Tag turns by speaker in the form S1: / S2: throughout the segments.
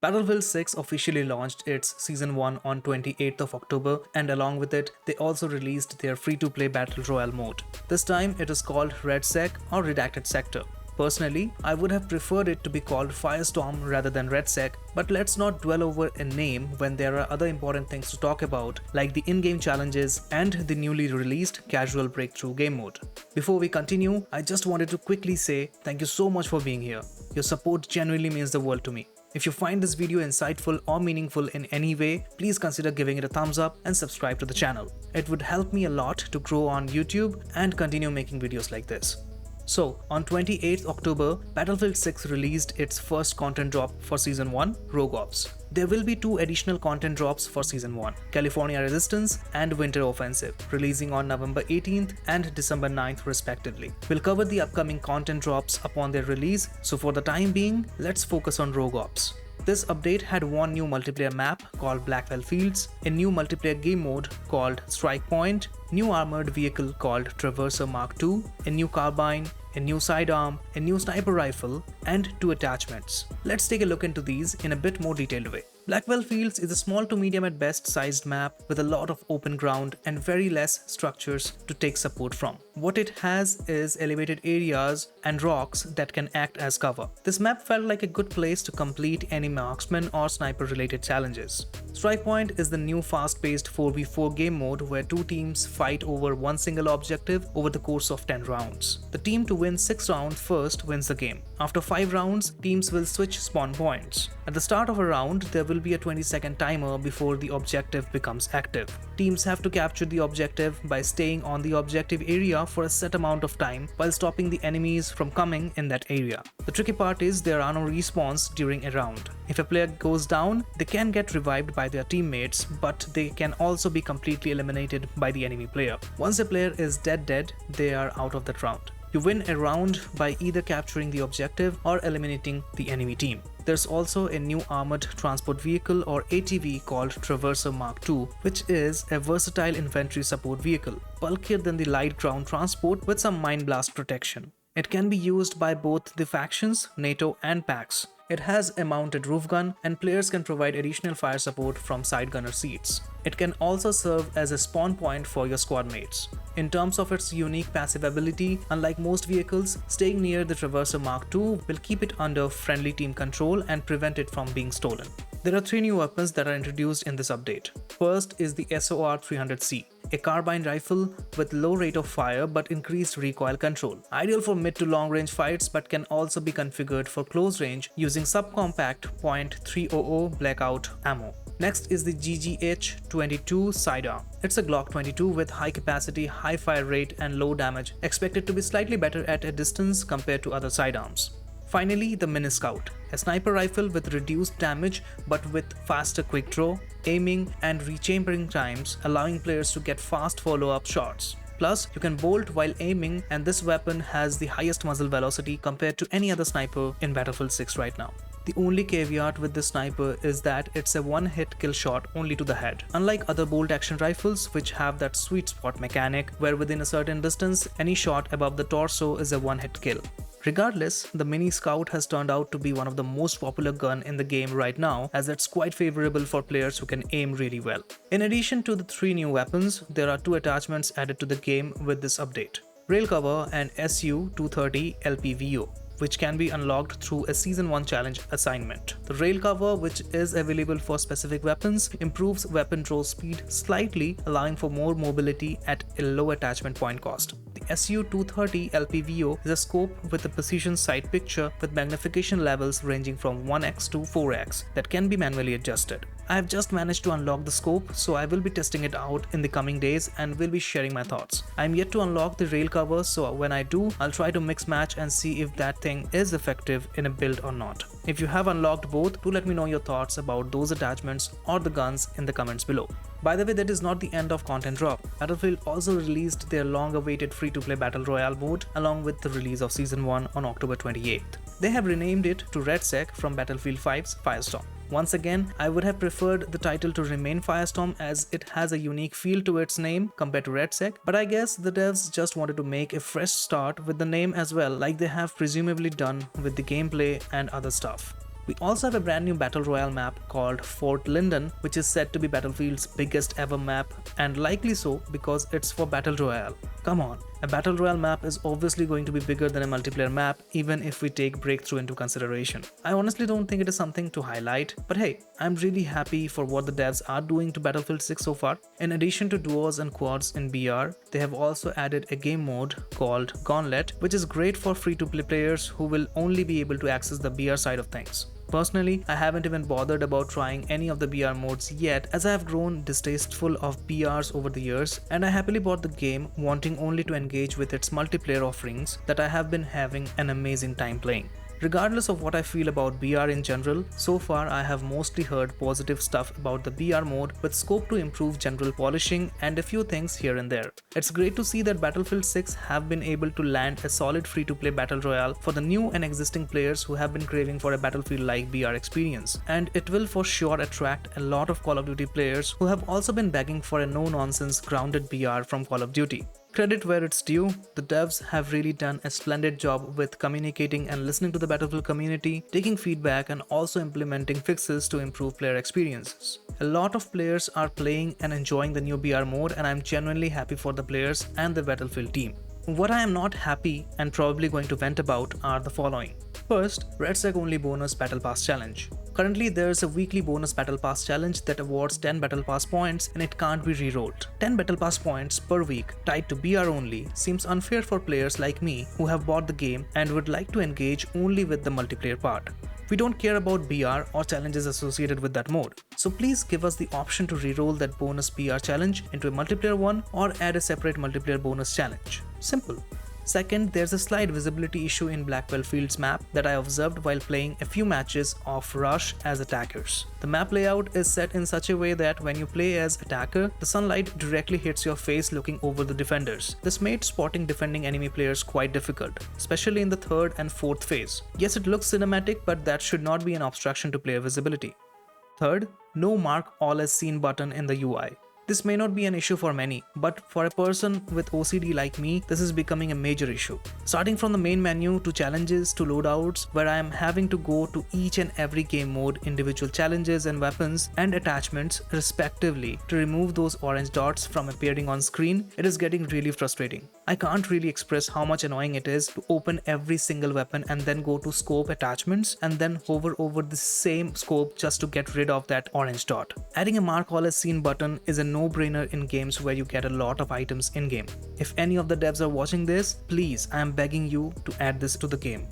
S1: Battlefield 6 officially launched its Season 1 on 28th of October, and along with it, they also released their free-to-play Battle Royale mode. This time it is called RedSec or Redacted Sector. Personally, I would have preferred it to be called Firestorm rather than RedSec, but let's not dwell over a name when there are other important things to talk about, like the in-game challenges and the newly released Casual Breakthrough game mode. Before we continue, I just wanted to quickly say thank you so much for being here. Your support genuinely means the world to me. If you find this video insightful or meaningful in any way, please consider giving it a thumbs up and subscribe to the channel. It would help me a lot to grow on YouTube and continue making videos like this. So, on 28th October, Battlefield 6 released its first content drop for Season 1, Rogue Ops. There will be two additional content drops for Season 1, California Resistance and Winter Offensive, releasing on November 18th and December 9th respectively. We'll cover the upcoming content drops upon their release, so for the time being, let's focus on Rogue Ops. This update had one new multiplayer map called Blackwell Fields, a new multiplayer game mode called Strike Point, new armored vehicle called Traverser Mark II, a new carbine, a new sidearm, a new sniper rifle, and two attachments. Let's take a look into these in a bit more detailed way. Blackwell Fields is a small to medium at best sized map with a lot of open ground and very less structures to take support from. What it has is elevated areas and rocks that can act as cover. This map felt like a good place to complete any marksman or sniper related challenges. Strike Point is the new fast-paced 4v4 game mode where two teams fight over one single objective over the course of 10 rounds. The team to win 6 rounds first wins the game. After 5 rounds, teams will switch spawn points. At the start of a round, there will be a 20-second timer before the objective becomes active. Teams have to capture the objective by staying on the objective area for a set amount of time while stopping the enemies from coming in that area. The tricky part is there are no respawns during a round. If a player goes down, they can get revived by their teammates, but they can also be completely eliminated by the enemy player. Once a player is dead, they are out of that round. You win a round by either capturing the objective or eliminating the enemy team. There's also a new armored transport vehicle or ATV called Traverser Mark II, which is a versatile infantry support vehicle, bulkier than the light ground transport with some mine blast protection. It can be used by both the factions, NATO and PAX. It has a mounted roof gun, and players can provide additional fire support from side gunner seats. It can also serve as a spawn point for your squad mates. In terms of its unique passive ability, unlike most vehicles, staying near the Traverser Mark II will keep it under friendly team control and prevent it from being stolen. There are 3 new weapons that are introduced in this update. First is the SOR-300C, a carbine rifle with low rate of fire but increased recoil control. Ideal for mid to long range fights but can also be configured for close range using subcompact .300 blackout ammo. Next is the GGH-22 sidearm. It's a Glock 22 with high capacity, high fire rate and low damage, expected to be slightly better at a distance compared to other sidearms. Finally, the Mini Scout, a sniper rifle with reduced damage but with faster quick draw, aiming and rechambering times, allowing players to get fast follow-up shots. Plus, you can bolt while aiming, and this weapon has the highest muzzle velocity compared to any other sniper in Battlefield 6 right now. The only caveat with this sniper is that it's a one-hit kill shot only to the head. Unlike other bolt-action rifles which have that sweet spot mechanic where within a certain distance, any shot above the torso is a one-hit kill. Regardless, the Mini Scout has turned out to be one of the most popular gun in the game right now, as it's quite favorable for players who can aim really well. In addition to the 3 new weapons, there are 2 attachments added to the game with this update: Railcover and SU-230 LPVO, which can be unlocked through a Season 1 challenge assignment. The Railcover, which is available for specific weapons, improves weapon draw speed slightly, allowing for more mobility at a low attachment point cost. The SU-230 LPVO is a scope with a precision sight picture with magnification levels ranging from 1x to 4x that can be manually adjusted. I have just managed to unlock the scope, so I will be testing it out in the coming days and will be sharing my thoughts. I am yet to unlock the rail cover, so when I do, I'll try to mix match and see if that thing is effective in a build or not. If you have unlocked both, do let me know your thoughts about those attachments or the guns in the comments below. By the way, that is not the end of content drop. Battlefield also released their long-awaited free-to-play Battle Royale mode along with the release of Season 1 on October 28th. They have renamed it to RedSec from Battlefield 5's Firestorm. Once again, I would have preferred the title to remain Firestorm as it has a unique feel to its name compared to RedSec, but I guess the devs just wanted to make a fresh start with the name as well, like they have presumably done with the gameplay and other stuff. We also have a brand new Battle Royale map called Fort Linden, which is said to be Battlefield's biggest ever map, and likely so because it's for Battle Royale. Come on, a Battle Royale map is obviously going to be bigger than a multiplayer map, even if we take Breakthrough into consideration. I honestly don't think it is something to highlight, but hey, I'm really happy for what the devs are doing to Battlefield 6 so far. In addition to duos and quads in BR, they have also added a game mode called Gauntlet, which is great for free-to-play players who will only be able to access the BR side of things. Personally, I haven't even bothered about trying any of the BR modes yet, as I have grown distasteful of BRs over the years, and I happily bought the game wanting only to engage with its multiplayer offerings that I have been having an amazing time playing. Regardless of what I feel about BR in general, so far I have mostly heard positive stuff about the BR mode with scope to improve general polishing and a few things here and there. It's great to see that Battlefield 6 have been able to land a solid free-to-play battle royale for the new and existing players who have been craving for a Battlefield-like BR experience, and it will for sure attract a lot of Call of Duty players who have also been begging for a no-nonsense grounded BR from Call of Duty. Credit where it's due, the devs have really done a splendid job with communicating and listening to the Battlefield community, taking feedback and also implementing fixes to improve player experiences. A lot of players are playing and enjoying the new BR mode, and I'm genuinely happy for the players and the Battlefield team. What I am not happy and probably going to vent about are the following. First, RedSec only bonus Battle Pass challenge. Currently, there is a weekly bonus Battle Pass challenge that awards 10 Battle Pass points and it can't be rerolled. 10 Battle Pass points per week tied to BR only seems unfair for players like me who have bought the game and would like to engage only with the multiplayer part. We don't care about BR or challenges associated with that mode, so please give us the option to reroll that bonus BR challenge into a multiplayer one or add a separate multiplayer bonus challenge. Simple. Second, there's a slight visibility issue in Blackwell Fields map that I observed while playing a few matches of Rush as attackers. The map layout is set in such a way that when you play as attacker, the sunlight directly hits your face looking over the defenders. This made spotting defending enemy players quite difficult, especially in the third and fourth phase. Yes, it looks cinematic, but that should not be an obstruction to player visibility. Third, no mark all as seen button in the UI. This may not be an issue for many, but for a person with OCD like me, this is becoming a major issue. Starting from the main menu to challenges to loadouts, where I am having to go to each and every game mode, individual challenges and weapons and attachments respectively to remove those orange dots from appearing on screen, it is getting really frustrating. I can't really express how much annoying it is to open every single weapon and then go to scope attachments and then hover over the same scope just to get rid of that orange dot. Adding a mark all as seen button is a no-brainer in games where you get a lot of items in-game. If any of the devs are watching this, please, I am begging you to add this to the game.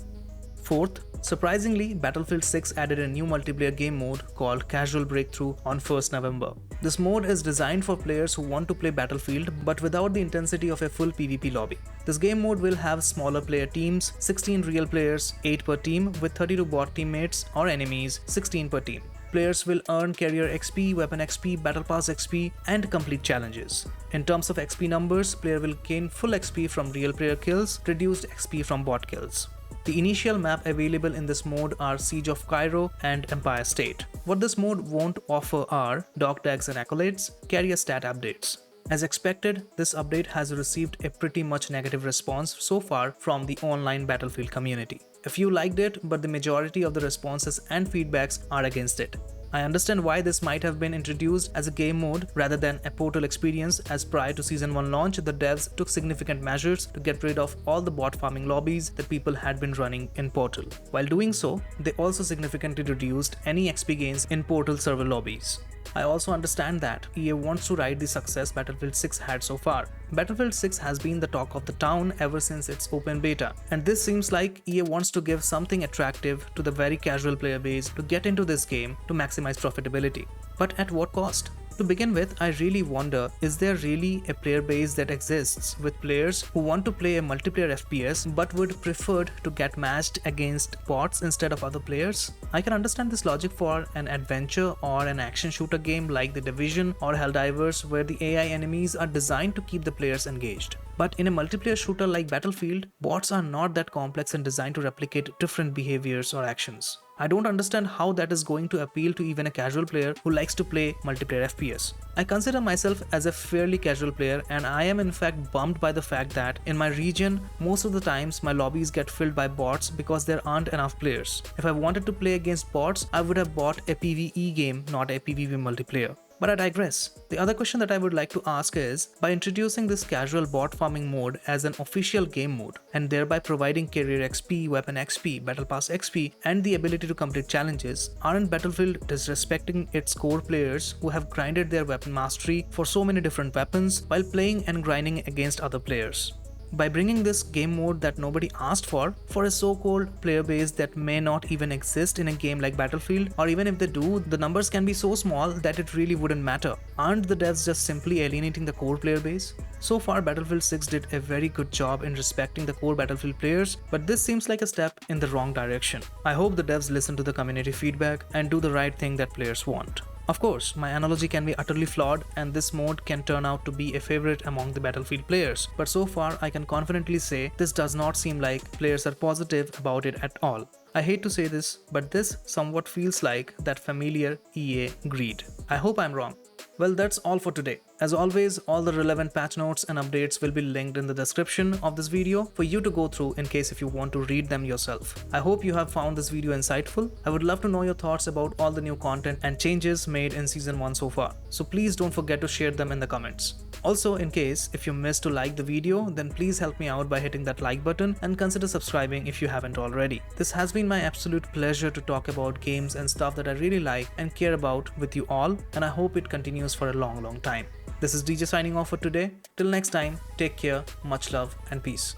S1: Fourth, surprisingly, Battlefield 6 added a new multiplayer game mode called Casual Breakthrough on 1st November. This mode is designed for players who want to play Battlefield but without the intensity of a full PvP lobby. This game mode will have smaller player teams, 16 real players, 8 per team, with 32 bot teammates or enemies, 16 per team. Players will earn Carrier XP, Weapon XP, Battle Pass XP, and complete challenges. In terms of XP numbers, player will gain full XP from real player kills, reduced XP from bot kills. The initial map available in this mode are Siege of Cairo and Empire State. What this mode won't offer are dog tags and accolades, carrier stat updates. As expected, this update has received a pretty much negative response so far from the online Battlefield community. A few liked it, but the majority of the responses and feedbacks are against it. I understand why this might have been introduced as a game mode rather than a Portal experience, as prior to Season 1 launch, the devs took significant measures to get rid of all the bot farming lobbies that people had been running in Portal. While doing so, they also significantly reduced any XP gains in Portal server lobbies. I also understand that EA wants to ride the success Battlefield 6 had so far. Battlefield 6 has been the talk of the town ever since its open beta, and this seems like EA wants to give something attractive to the very casual player base to get into this game to maximize profitability. But at what cost? To begin with, I really wonder, is there really a player base that exists with players who want to play a multiplayer FPS but would prefer to get matched against bots instead of other players? I can understand this logic for an adventure or an action shooter game like The Division or Helldivers, where the AI enemies are designed to keep the players engaged. But in a multiplayer shooter like Battlefield, bots are not that complex and designed to replicate different behaviors or actions. I don't understand how that is going to appeal to even a casual player who likes to play multiplayer FPS. I consider myself as a fairly casual player, and I am in fact bummed by the fact that in my region, most of the times my lobbies get filled by bots because there aren't enough players. If I wanted to play against bots, I would have bought a PvE game, not a PvP multiplayer. But I digress. The other question that I would like to ask is, by introducing this casual bot farming mode as an official game mode and thereby providing career XP, weapon XP, battle pass XP, and the ability to complete challenges, aren't Battlefield disrespecting its core players who have grinded their weapon mastery for so many different weapons while playing and grinding against other players? By bringing this game mode that nobody asked for a so-called player base that may not even exist in a game like Battlefield, or even if they do, the numbers can be so small that it really wouldn't matter. Aren't the devs just simply alienating the core player base? So far, Battlefield 6 did a very good job in respecting the core Battlefield players, but this seems like a step in the wrong direction. I hope the devs listen to the community feedback and do the right thing that players want. Of course, my analogy can be utterly flawed and this mode can turn out to be a favorite among the Battlefield players, but so far I can confidently say this does not seem like players are positive about it at all. I hate to say this, but this somewhat feels like that familiar EA greed. I hope I'm wrong. Well, that's all for today. As always, all the relevant patch notes and updates will be linked in the description of this video for you to go through in case if you want to read them yourself. I hope you have found this video insightful. I would love to know your thoughts about all the new content and changes made in Season 1 so far. So please don't forget to share them in the comments. Also, in case if you missed to like the video, then please help me out by hitting that like button and consider subscribing if you haven't already. This has been my absolute pleasure to talk about games and stuff that I really like and care about with you all, and I hope it continues for a long time. This is DJ signing off for today. Till next time, take care, much love and peace.